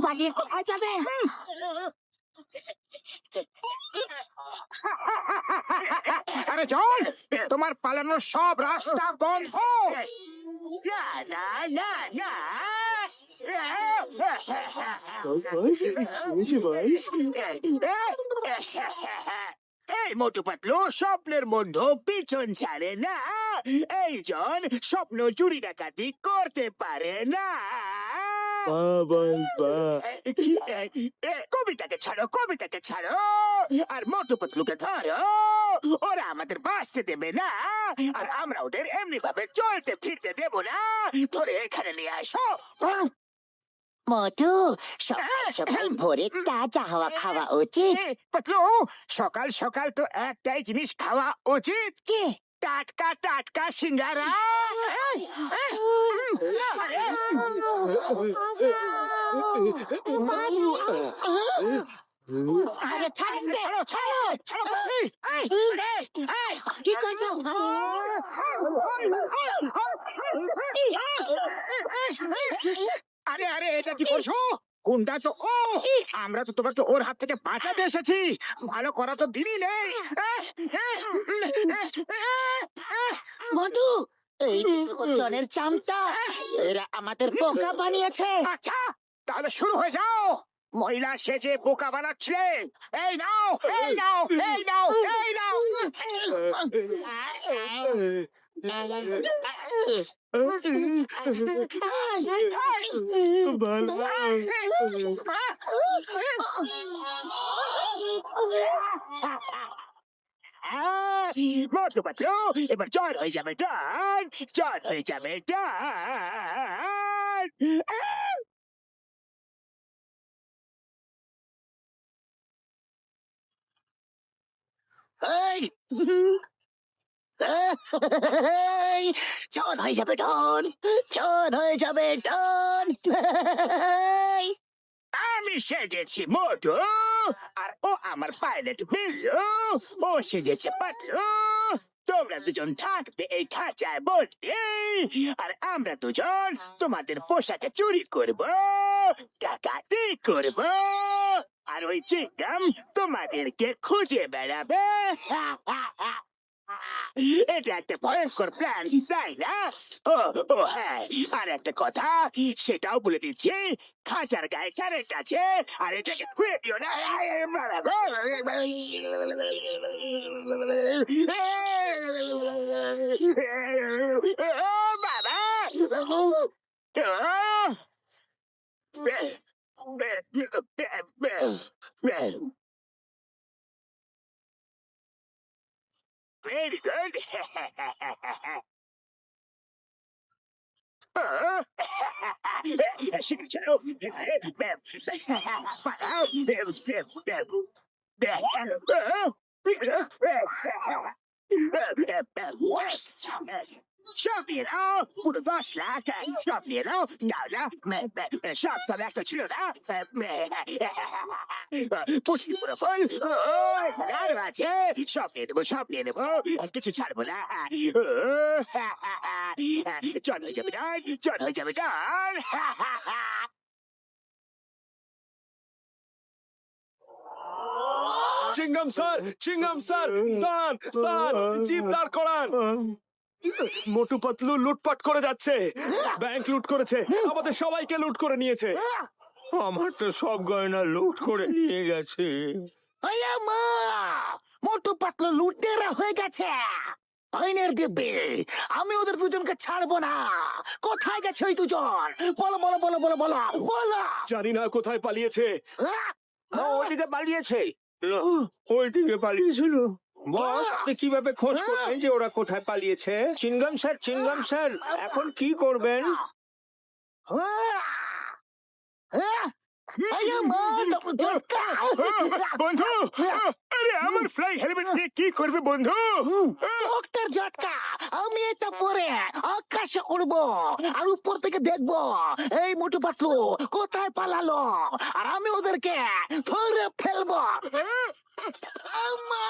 পালিয়ে কোথায় যাবে? আরে জন, তোমার পালানোর সব রাস্তা বন্ধ। এই মোটু পাতলু স্বপ্নের মধ্যে পিছন ছাড়ে না। এই জন স্বপ্ন চুরি ডাকাতি করতে পারে না। কবিতাকে ছাড়ো আর মোটু পাতলুকে ধরো। ওরা আমাদের বাঁচতে দেবে না, আর আমরা ওদের এমনি ভাবে চলতে ফিরতে দেব না। ধরে এখানে নিয়ে আসো। মোটু, সকাল সকাল ভোরে তাজা হাওয়া খাওয়া উচিত। পাতলু, সকাল সকাল তো একটাই জিনিস খাওয়া উচিত। কি? টাটকা টাটকা সিঙ্গারা। আরে ছাড়ুন রে, ছাড়ো বলছি। কি করছো? আরে আরে, এটা কি করছো? কোনটা তো ও? আমরা তো তোমাকে ওর হাত থেকে বাঁচাতে এসেছি। ভালো করা তো দিনই নেই। মোটু, এই জনের চামচা, এরা আমাদের বোকা বানিয়েছে। আচ্ছা, তাহলে শুরু হয়ে যাও। মহিলা সেজে বোকা বানাচ্ছে। এই নাও, এই নাও, এই নাও, এই নাও। মোটু পাতলু, এবার জ্বর হয়ে যাবে ডান, জ্বর হয়ে যাবে ডান। এই, জন হয়ে যাবে ডন, জন হয়ে যাবে ডন। আমি সেজেছি মোটু, আর ও আমার পাইলট বিল্লু। ও সেজেছে পাতলু। তোমরা দুজন থাকবে এই খাঁচায় বন্দি, আর আমরা দুজন তোমাদের পোশাকে চুরি করব, ডাকাতি করব, আর ওই চিংগাম তোমাদেরকে খুঁজে বেড়াবে। এটা একটা ভয়ঙ্কর প্ল্যান, তাই না? ও ও হ্যাঁ, আর একটা কথা সেটাও বলে দিচ্ছি, খাঁচার গায়ে কারেন্ট আছে, আর এটাকে খুঁড়ে দিও না। বাবা, very good. Champion, পুরো 10 লাখ। champion, সব সব একটা ছিল না। পুষ্টি পুরো ফুল। আরো আছে, সব নিয়ে নেবো, কিছু ছাড়বো না। জন হয়ে যাবে ডান, জন হয়ে যাবে ডান। চিংগাম স্যার, দাঁড়ান, জিপ দাঁড় করান। মোটু পাতলু লুটপাট করে যাচ্ছে, ব্যাংক লুট করেছে, আমাদের সবাইকে লুট করে নিয়েছে। আমার তো সব গয়না লুট করে নিয়ে গেছে। মা, মোটু পাতলু লুটেরা হয়ে গেছে। আইনের দিব্যি, আমি ওদের দুজনকে ছাড়বো না। কোথায় গেছে ওই দুজন? বলো বলো বলো বলো বলো বলো। জানি না কোথায় পালিয়েছে। ওইদিকে পালিয়েছে, ওইদিকে পালিয়েছিল। বস, আপনি কিভাবে খোঁজ করবেন যে ওরা কোথায় পালিয়েছে? চিংগাম স্যার, এখন কি করবেন? আয়া মা ঝটকা বন্ধু আরে আমার ফ্লাই হেলমেট দিয়ে কি করবে বন্ধু ডক্টর ঝটকা আমি এটা পরে আকাশে উড়বো আর উপর থেকে দেখবো এই মোটু পাতলু কোথায় পালালো আর আমি ওদেরকে ধরে ফেলবো আম্মা!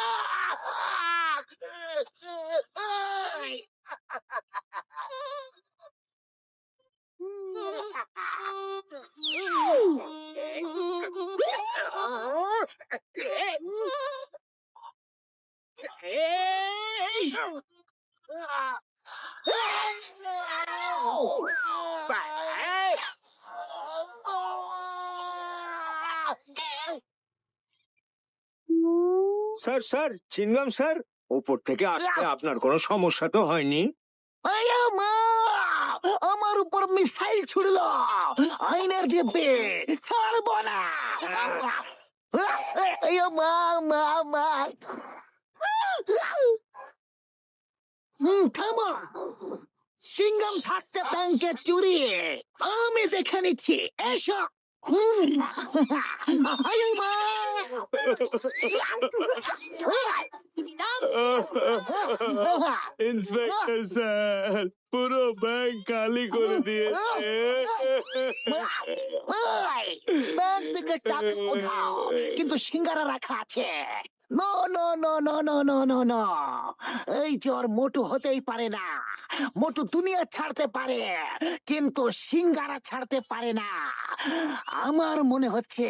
স্যার স্যার চিনগাম স্যার উপর থেকে আসতে আপনার কোনো সমস্যা তো হয়নি? আয়া মা! আমার উপর মিসাইল ছুড়লো আইনের দিব্যে ছাড়বো না আয়া মা মা মা থামো সিঙ্গাম থাকতে ব্যাংকে চুরি আমি দেখে নিচ্ছি এসো আয়া মা! ইন্সপেক্টর স্যার পুরো ব্যাংক খালি করে দিয়েছে ওই, ব্যাগ থেকে টাকা উঠাও কিন্তু সিঙ্গারা রাখা আছে no no no no no no no no এই জ্বর মোটু হতেই পারে না মোটু দুনিয়া ছাড়তে পারে কিন্তু সিঙ্গারা ছাড়তে পারে না আমার মনে হচ্ছে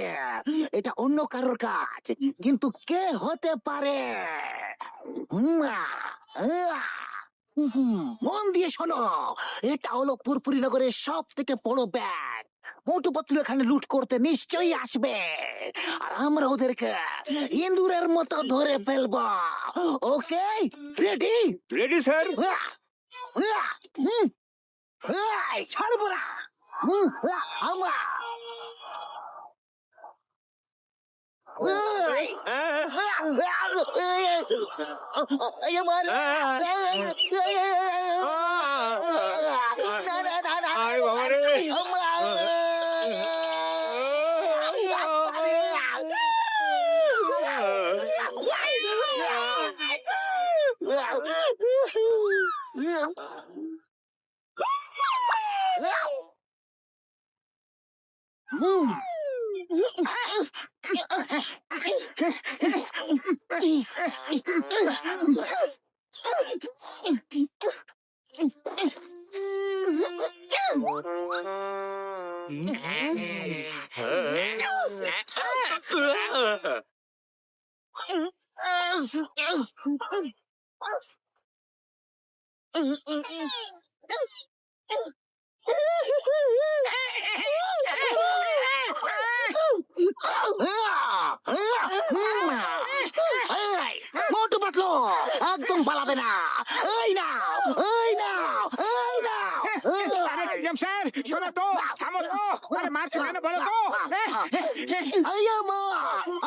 এটা অন্য কারোর কাজ কিন্তু কে হতে পারে মন দিয়ে শোনো এটা হলো পুরপুরি নগরের সব থেকে বড় ব্যাগ মোটু পাতলু এখানে লুট করতে নিশ্চয়ই আসবে আর আমরা ওদেরকে ইন্দুরের মতো ধরে ফেলবো ওকে রেডি রেডি স্যার। ছাড়বো না আমরা আরে বাবা রে। মোটু পাতলু একদম পালাবে না এই নাও এই নাও এই নাও স্যার শোনো তো থামো তো আরে মারছো কেন বলো তো আইয়া মা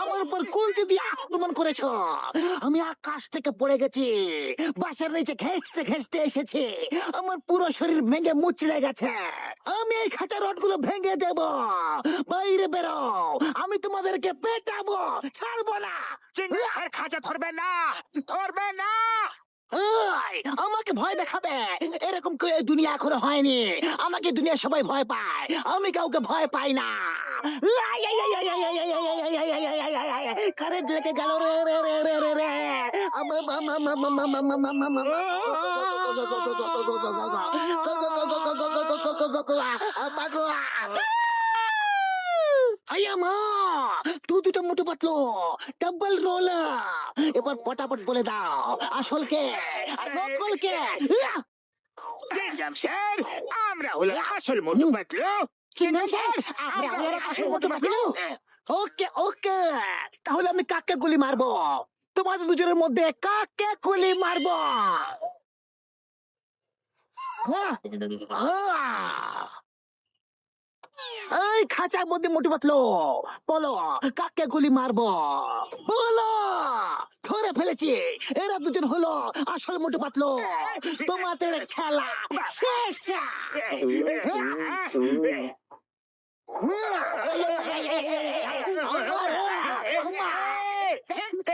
আমার উপর কুলতি দিয়ে আক্রমণ করেছ আমি আকাশ থেকে পড়ে গেছি বাসার নিচে ঘেঁচতে ঘেঁচতে এসেছি আমার পুরো শরীর ভেঙে মুচড়ে গেছে আমি এই খাঁচা রডগুলো ভেঙে দেব বাইরে বেরো আমি তোমাদেরকে পেটাবো ছাড়বো না চিংড়ি খাঁচা ধরবে না ধরবে না ওই, আমাকে ভয় দেখাবে এরকম কেউ এই দুনিয়া এখনো হয়নি আমাকে দুনিয়া সবাই ভয় পায় আমি কাউকে ভয় পাই না কারেন্ট লেগে গেল রে রে রে রে রে রে দুটো মোটু পাতলো ডাবল রোলা এবার পটাপট বলে দাও আসল কে আর নকল কে চিংড়ি স্যার আমরা হলো আসল মোটু পাতলু ওকে ওকে তাহলে আমি কাকে গুলি মারবো তোমাদের দুজনের মধ্যে কাকে গুলি মারবো এই খাঁচার মধ্যে মোটু পাতলো বলো কাকে গুলি মারবো বলো ধরে ফেলেছি এরা দুজন হলো আসল মোটু পাতলো তোমাদের খেলা শেষ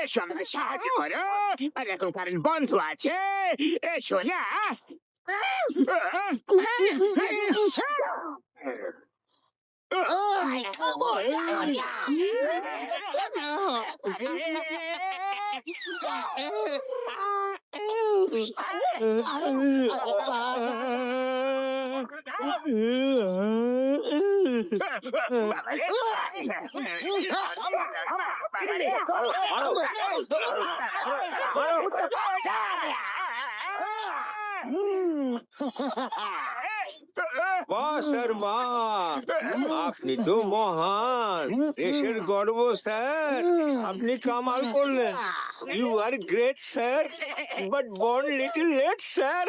এসো আমাকে সাহায্য করো। আর এখন কারেন্ট বন্ধ আছে, এসো না। বাহ স্যার বাহ, আপনি তো মহান দেশের গর্ব স্যার। আপনি কামাল করলেন। You are great sir, but born little late sir.